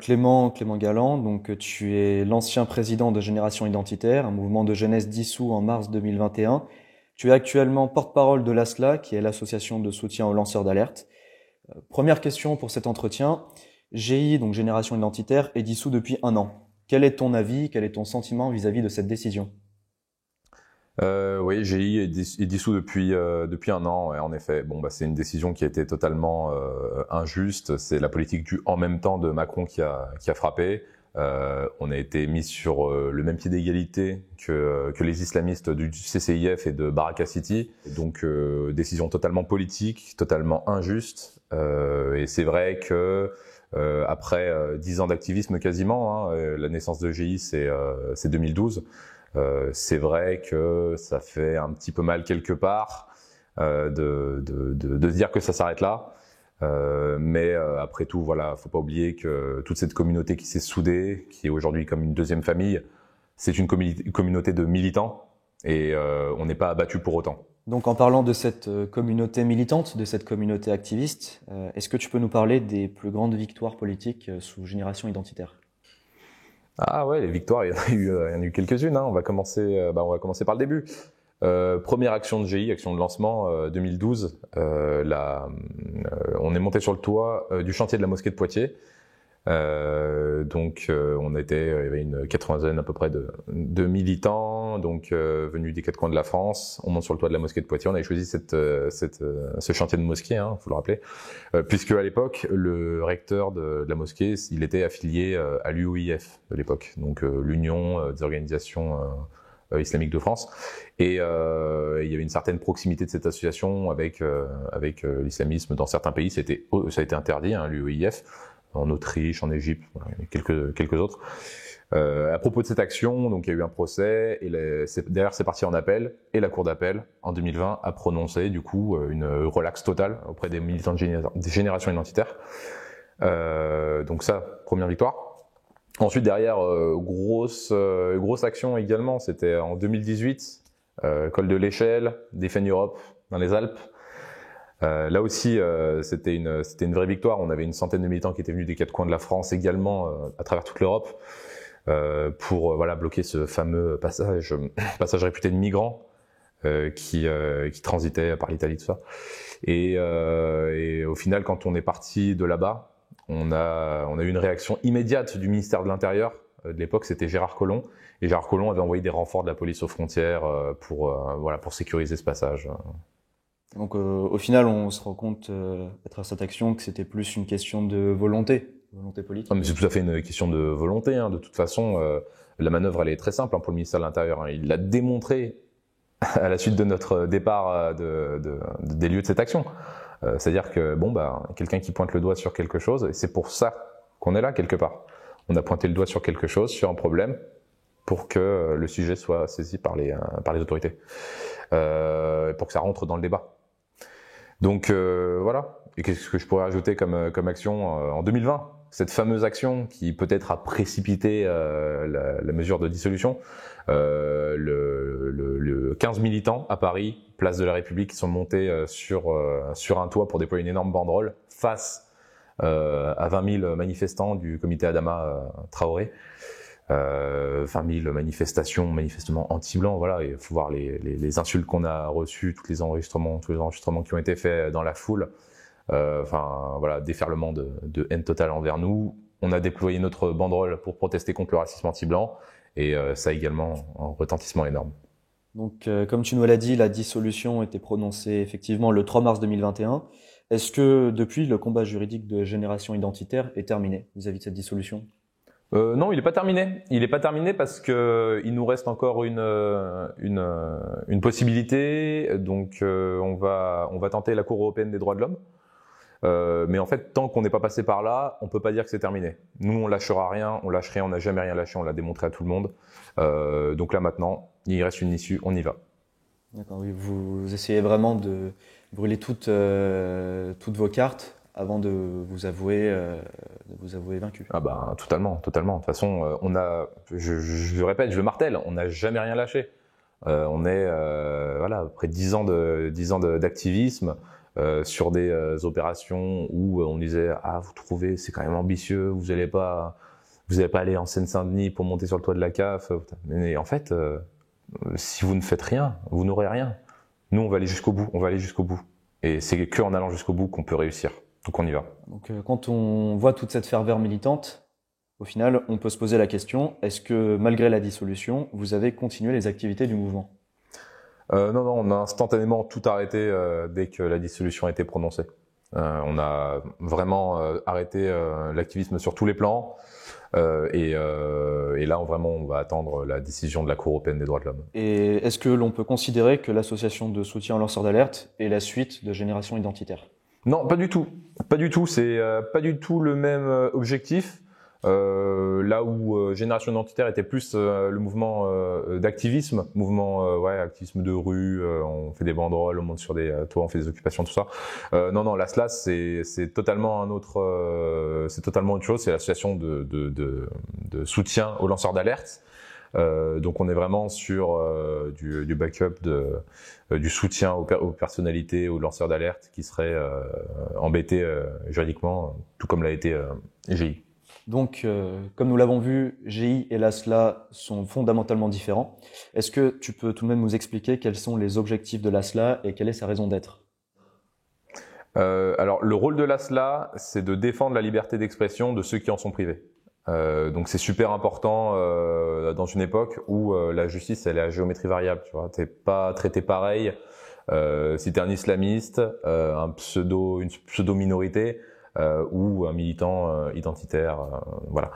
Clément Galland, tu es l'ancien président de Génération Identitaire, un mouvement de jeunesse dissous en mars 2021. Tu es actuellement porte-parole de l'ASLA, qui est l'association de soutien aux lanceurs d'alerte. Première question pour cet entretien. GI, donc Génération Identitaire, est dissous depuis 1 an. Quel est ton avis, quel est ton sentiment vis-à-vis de cette décision ? Oui, GI est dissous depuis 1 an, ouais, en effet. C'est une décision qui a été totalement injuste. C'est la politique du en même temps de Macron qui a frappé. On a été mis sur le même pied d'égalité que les islamistes du CCIF et de Baraka City. Donc décision totalement politique, totalement injuste. Et c'est vrai que après 10 ans d'activisme quasiment, la naissance de GI c'est 2012. C'est vrai que ça fait un petit peu mal quelque part de se dire que ça s'arrête là. Mais après tout, voilà, faut pas oublier que toute cette communauté qui s'est soudée, qui est aujourd'hui comme une deuxième famille, c'est une communauté de militants et on n'est pas abattu pour autant. Donc en parlant de cette communauté militante, de cette communauté activiste, est-ce que tu peux nous parler des plus grandes victoires politiques sous Génération Identitaire ? Ah ouais, les victoires, il y en a eu quelques-unes. On va commencer par le début. Première action de GI, action de lancement 2012. On est monté sur le toit du chantier de la mosquée de Poitiers. Il y avait une 80aine à peu près de militants, venus des 4 coins de la France. On monte sur le toit de la mosquée de Poitiers. On avait choisi ce chantier de mosquée, faut le rappeler, puisque à l'époque le recteur de la mosquée, il était affilié à l'UOIF de l'époque, donc l'Union des organisations islamiques de France. Et il y avait une certaine proximité de cette association avec l'islamisme dans certains pays. Ça a été interdit, l'UOIF. En Autriche, en Égypte, quelques autres. À propos de cette action, donc il y a eu un procès et derrière c'est parti en appel et la cour d'appel en 2020 a prononcé du coup une relaxe totale auprès des militants des générations identitaires. Donc ça, première victoire. Ensuite derrière grosse action également, c'était en 2018, col de l'Échelle, Defend Europe dans les Alpes. Là aussi, c'était une vraie victoire. On avait une centaine de militants qui étaient venus des 4 coins de la France également, à travers toute l'Europe, pour bloquer ce fameux passage réputé de migrants qui transitait par l'Italie, tout ça. Et au final, quand on est parti de là-bas, on a eu une réaction immédiate du ministère de l'Intérieur. De l'époque, c'était Gérard Collomb. Et Gérard Collomb avait envoyé des renforts de la police aux frontières pour sécuriser ce passage. Donc au final, on se rend compte à travers cette action que c'était plus une question de volonté politique. Non, mais c'est tout à fait une question de volonté. De toute façon, la manœuvre elle est très simple pour le ministère de l'Intérieur. Il l'a démontré à la suite de notre départ des lieux de cette action. C'est-à-dire que quelqu'un qui pointe le doigt sur quelque chose, et c'est pour ça qu'on est là quelque part. On a pointé le doigt sur quelque chose, sur un problème, pour que le sujet soit saisi par les autorités, pour que ça rentre dans le débat. Donc voilà. Et qu'est-ce que je pourrais ajouter comme action en 2020 ? Cette fameuse action qui peut-être a précipité la mesure de dissolution. Le 15 militants à Paris, place de la République, qui sont montés sur un toit pour déployer une énorme banderole face à 20 000 manifestants du comité Adama Traoré. 20 000 manifestement anti-blancs, voilà. Il faut voir les insultes qu'on a reçues, tous les enregistrements qui ont été faits dans la foule. Déferlement de haine totale envers nous. On a déployé notre banderole pour protester contre le racisme anti-blanc et ça a également un retentissement énorme. Donc, comme tu nous l'as dit, la dissolution a été prononcée effectivement le 3 mars 2021. Est-ce que depuis, le combat juridique de Génération Identitaire est terminé vis-à-vis de cette dissolution ? Non, il n'est pas terminé. Il n'est pas terminé parce que il nous reste encore une possibilité. Donc, on va tenter la Cour européenne des droits de l'homme. Mais en fait, tant qu'on n'est pas passé par là, on peut pas dire que c'est terminé. Nous, on lâchera rien, on lâche rien, on n'a jamais rien lâché, on l'a démontré à tout le monde. Donc là maintenant, il reste une issue, on y va. D'accord, oui, vous essayez vraiment de brûler toutes vos cartes avant de vous avouer vaincu. Ah bah totalement. De toute façon, je le répète, je le martèle, on n'a jamais rien lâché. On est après 10 ans d'activisme. sur des opérations où on disait ah vous trouvez c'est quand même ambitieux, vous allez pas aller en Seine-Saint-Denis pour monter sur le toit de la CAF. Mais en fait, si vous ne faites rien, vous n'aurez rien. Nous, on va aller jusqu'au bout. Et c'est qu'en allant jusqu'au bout qu'on peut réussir. Donc on y va. Donc, quand on voit toute cette ferveur militante, au final, on peut se poser la question, est-ce que malgré la dissolution, vous avez continué les activités du mouvement ? Non, on a instantanément tout arrêté dès que la dissolution a été prononcée. On a vraiment arrêté l'activisme sur tous les plans. Et là, on va attendre la décision de la Cour européenne des droits de l'homme. Et est-ce que l'on peut considérer que l'association de soutien aux lanceurs d'alerte est la suite de Génération Identitaire ? Non, pas du tout. Pas du tout. C'est pas du tout le même objectif. Là où Génération Identitaire était plus le mouvement d'activisme, activisme de rue, on fait des banderoles, on monte sur des toits, on fait des occupations, tout ça. Non, la SLAS c'est totalement c'est totalement autre chose. C'est l'association de soutien aux lanceurs d'alerte. Donc on est vraiment sur du backup, du soutien aux personnalités, aux lanceurs d'alerte qui seraient embêtés juridiquement, tout comme l'a été GI. Donc, comme nous l'avons vu, GI et l'ASLA sont fondamentalement différents. Est-ce que tu peux tout de même nous expliquer quels sont les objectifs de l'ASLA et quelle est sa raison d'être ? Alors, le rôle de l'ASLA, c'est de défendre la liberté d'expression de ceux qui en sont privés. Donc, c'est super important dans une époque où la justice, elle est à géométrie variable. Tu vois, t'es pas traité pareil si t'es un islamiste, une pseudo-minorité. Ou un militant identitaire, voilà.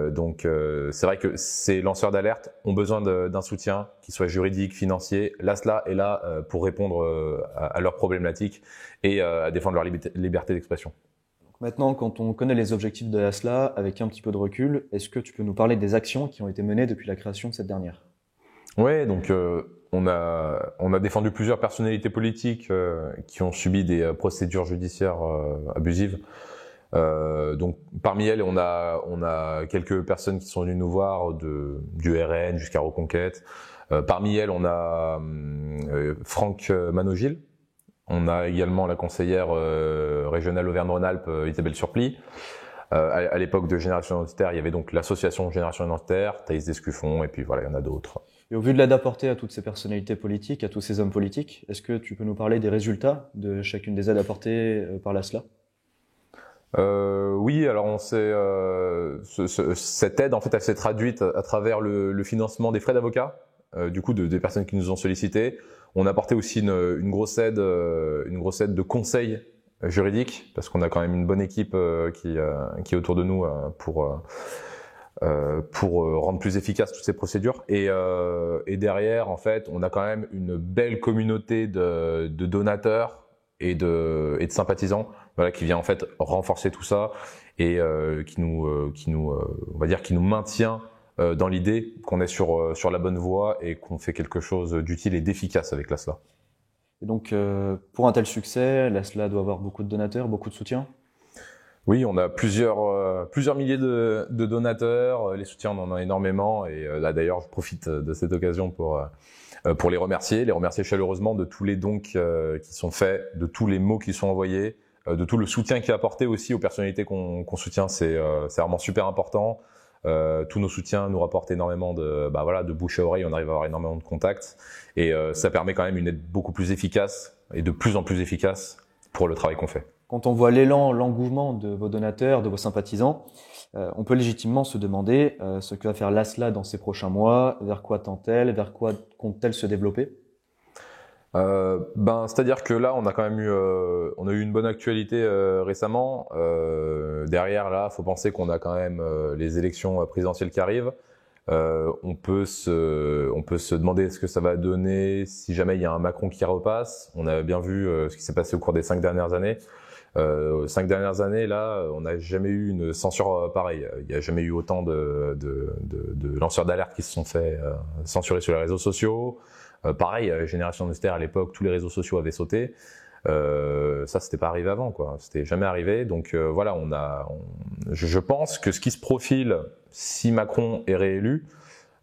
Donc c'est vrai que ces lanceurs d'alerte ont besoin d'un soutien qui soit juridique, financier. L'ASLA est là pour répondre à leurs problématiques et à défendre leur liberté d'expression. Maintenant, quand on connaît les objectifs de l'ASLA, avec un petit peu de recul, est-ce que tu peux nous parler des actions qui ont été menées depuis la création de cette dernière ? Ouais, donc on a défendu plusieurs personnalités politiques qui ont subi des procédures judiciaires abusives. Donc parmi elles, on a quelques personnes qui sont venues nous voir du RN jusqu'à Reconquête. Parmi elles, on a Franck Manogil. On a également la conseillère régionale Auvergne-Rhône-Alpes, Isabelle Surplis. À l'époque de Génération Identitaire, il y avait donc l'association Génération Identitaire, Thaïs Descuffon, et puis voilà, il y en a d'autres. Et au vu de l'aide apportée à toutes ces personnalités politiques, à tous ces hommes politiques, est-ce que tu peux nous parler des résultats de chacune des aides apportées par l'ASLA ? Oui, alors on sait cette aide en fait elle s'est traduite à travers le financement des frais d'avocat, du coup des personnes qui nous ont sollicité. On a apporté aussi une grosse aide de conseil juridique parce qu'on a quand même une bonne équipe qui est autour de nous pour rendre plus efficaces toutes ces procédures. Et derrière, en fait, on a quand même une belle communauté de donateurs et de sympathisants, voilà, qui vient en fait renforcer tout ça et qui nous maintient dans l'idée qu'on est sur la bonne voie et qu'on fait quelque chose d'utile et d'efficace avec l'ASLA. Et donc, pour un tel succès, l'ASLA doit avoir beaucoup de donateurs, beaucoup de soutien ? Oui, on a plusieurs milliers de donateurs. Les soutiens, on en a énormément. Et là, d'ailleurs, je profite de cette occasion pour les remercier chaleureusement de tous les dons qui sont faits, de tous les mots qui sont envoyés, de tout le soutien qui est apporté aussi aux personnalités qu'on soutient. C'est vraiment super important. Tous nos soutiens nous rapportent énormément de bouche à oreille. On arrive à avoir énormément de contacts et ça permet quand même une aide beaucoup plus efficace et de plus en plus efficace pour le travail qu'on fait. Quand on voit l'élan, l'engouement de vos donateurs, de vos sympathisants, on peut légitimement se demander ce que va faire l'ASLA dans ces prochains mois, vers quoi tend-elle, vers quoi compte-t-elle se développer ? C'est-à-dire que là, on a quand même eu une bonne actualité récemment. Derrière, là, faut penser qu'on a quand même les élections présidentielles qui arrivent. On peut se demander ce que ça va donner si jamais il y a un Macron qui repasse. On a bien vu ce qui s'est passé au cours des 5 dernières années. 5 dernières années, là, on n'a jamais eu une censure pareille. Il n'y a jamais eu autant de lanceurs d'alerte qui se sont fait censurer sur les réseaux sociaux. Pareil, Génération Identitaire à l'époque, tous les réseaux sociaux avaient sauté. Ça, c'était pas arrivé avant, quoi. C'était jamais arrivé. Donc voilà, je pense que ce qui se profile, si Macron est réélu,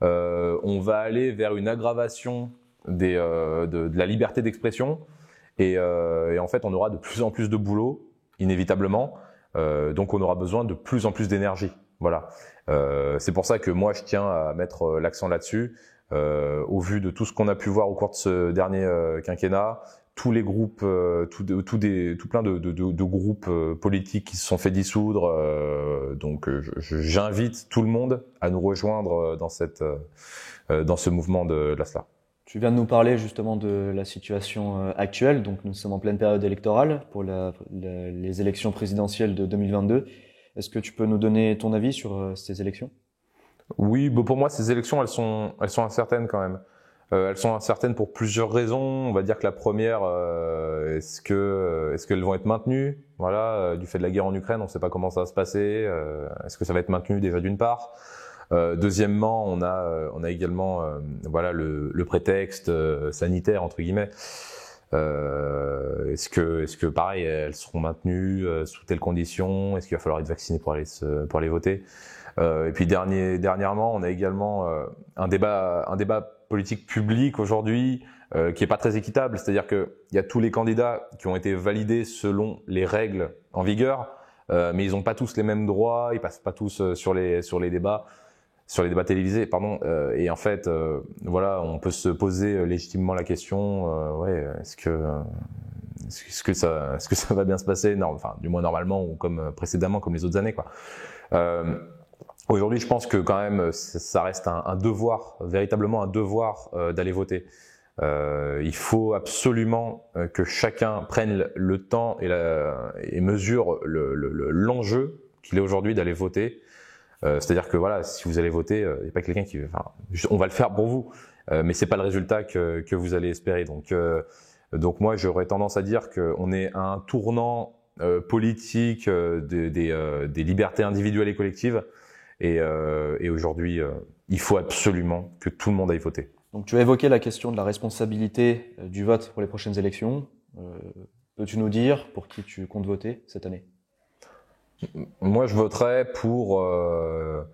on va aller vers une aggravation de la liberté d'expression Et en fait, on aura de plus en plus de boulot, inévitablement. Donc, on aura besoin de plus en plus d'énergie. Voilà. C'est pour ça que moi, je tiens à mettre l'accent là-dessus. Au vu de tout ce qu'on a pu voir au cours de ce dernier quinquennat, tous les groupes, tout plein de groupes politiques qui se sont fait dissoudre. Donc, j'invite tout le monde à nous rejoindre dans ce mouvement de l'ASLA. Tu viens de nous parler justement de la situation actuelle. Donc, nous sommes en pleine période électorale pour les élections présidentielles de 2022. Est-ce que tu peux nous donner ton avis sur ces élections? Oui, bon, pour moi, ces élections, elles sont incertaines quand même. Elles sont incertaines pour plusieurs raisons. On va dire que la première, est-ce qu'elles vont être maintenues? Voilà, du fait de la guerre en Ukraine, on ne sait pas comment ça va se passer. Est-ce que ça va être maintenu déjà d'une part? Deuxièmement, on a également voilà le prétexte sanitaire entre guillemets. Est-ce que pareil, elles seront maintenues sous telles conditions? Est-ce qu'il va falloir être vacciné pour aller voter? Et puis dernièrement, on a également un débat politique public aujourd'hui qui est pas très équitable. C'est-à-dire que il y a tous les candidats qui ont été validés selon les règles en vigueur, mais ils n'ont pas tous les mêmes droits, ils passent pas tous sur les débats télévisés, pardon. Et en fait, voilà, on peut se poser légitimement la question, ouais, est-ce que ça va bien se passer? Non, enfin, du moins normalement ou comme précédemment, comme les autres années, quoi. Aujourd'hui, je pense que quand même, ça reste un devoir, véritablement un devoir d'aller voter. Il faut absolument que chacun prenne le temps et mesure l'enjeu qu'il est aujourd'hui d'aller voter. C'est-à-dire que voilà, si vous allez voter, il n'y a pas quelqu'un qui, enfin, on va le faire pour vous, mais c'est pas le résultat que vous allez espérer. Donc moi, j'aurais tendance à dire qu'on est à un tournant politique des libertés individuelles et collectives. Et aujourd'hui, il faut absolument que tout le monde aille voter. Donc, tu as évoqué la question de la responsabilité du vote pour les prochaines élections. Peux-tu nous dire pour qui tu comptes voter cette année? Moi, je voterai pour le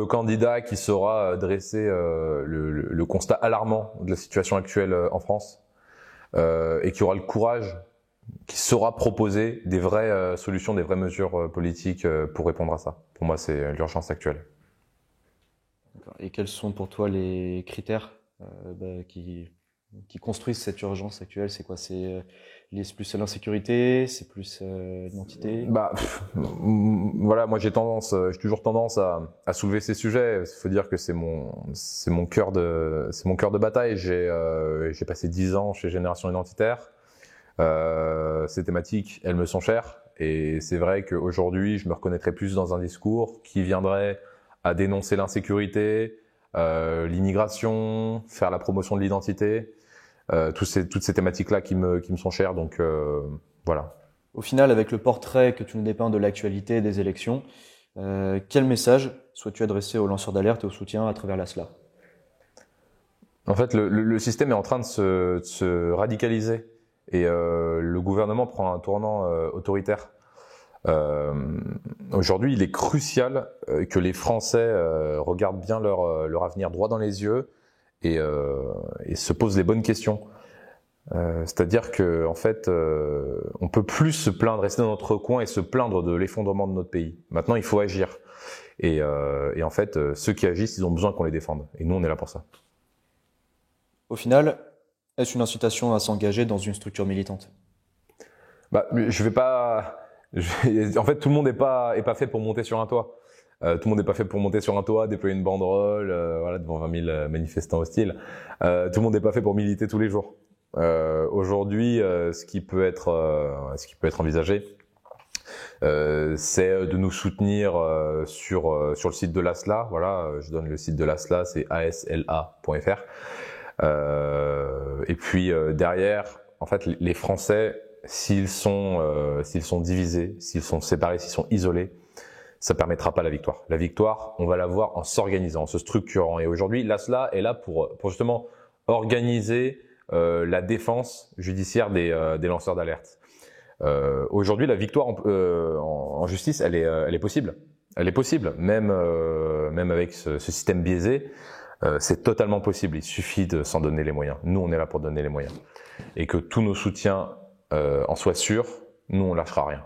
candidat qui saura dresser le constat alarmant de la situation actuelle en France et qui aura le courage, qui saura proposer des vraies solutions, des vraies mesures politiques pour répondre à ça. Pour moi, c'est l'urgence actuelle. Et quels sont pour toi les critères qui construisent cette urgence actuelle? C'est quoi? C'est plus l'insécurité, c'est plus l'identité? Voilà, moi j'ai toujours tendance à soulever ces sujets. Il faut dire que c'est mon cœur de bataille. J'ai passé 10 ans chez Génération Identitaire. Ces thématiques, elles me sont chères. Et c'est vrai qu'aujourd'hui, je me reconnaîtrais plus dans un discours qui viendrait à dénoncer l'insécurité, l'immigration, faire la promotion de l'identité, toutes ces thématiques-là qui me sont chères. Donc voilà. Au final, avec le portrait que tu nous dépeins de l'actualité des élections, quel message souhaites-tu adresser aux lanceurs d'alerte et aux soutiens à travers l'ASLA? En fait, le système est en train de se radicaliser. Et le gouvernement prend un tournant autoritaire. Aujourd'hui, il est crucial que les Français regardent bien leur avenir droit dans les yeux et se posent les bonnes questions. C'est-à-dire que en fait, on peut plus se plaindre, rester dans notre coin et se plaindre de l'effondrement de notre pays. Maintenant, il faut agir. Et en fait, ceux qui agissent, ils ont besoin qu'on les défende. Et nous, on est là pour ça. Au final, est-ce une incitation à s'engager dans une structure militante? Je vais pas. En fait, tout le monde n'est pas fait pour monter sur un toit. Tout le monde n'est pas fait pour monter sur un toit, déployer une banderole, voilà, devant 20 000 manifestants hostiles. Tout le monde n'est pas fait pour militer tous les jours. Aujourd'hui, ce qui peut être envisagé, c'est de nous soutenir sur le site de l'ASLA. Voilà, je donne le site de l'ASLA, c'est asla.fr. Et puis derrière, en fait, les Français, s'ils sont divisés, s'ils sont séparés, s'ils sont isolés, ça permettra pas la victoire. La victoire, on va l'avoir en s'organisant, en se structurant. Et aujourd'hui, l'ASLA est là pour justement organiser la défense judiciaire des lanceurs d'alerte. Aujourd'hui, la victoire en justice, elle est possible. Elle est possible, même avec ce système biaisé. C'est totalement possible, il suffit de s'en donner les moyens. Nous, on est là pour donner les moyens. Et que tous nos soutiens en soient sûrs, nous, on lâchera rien.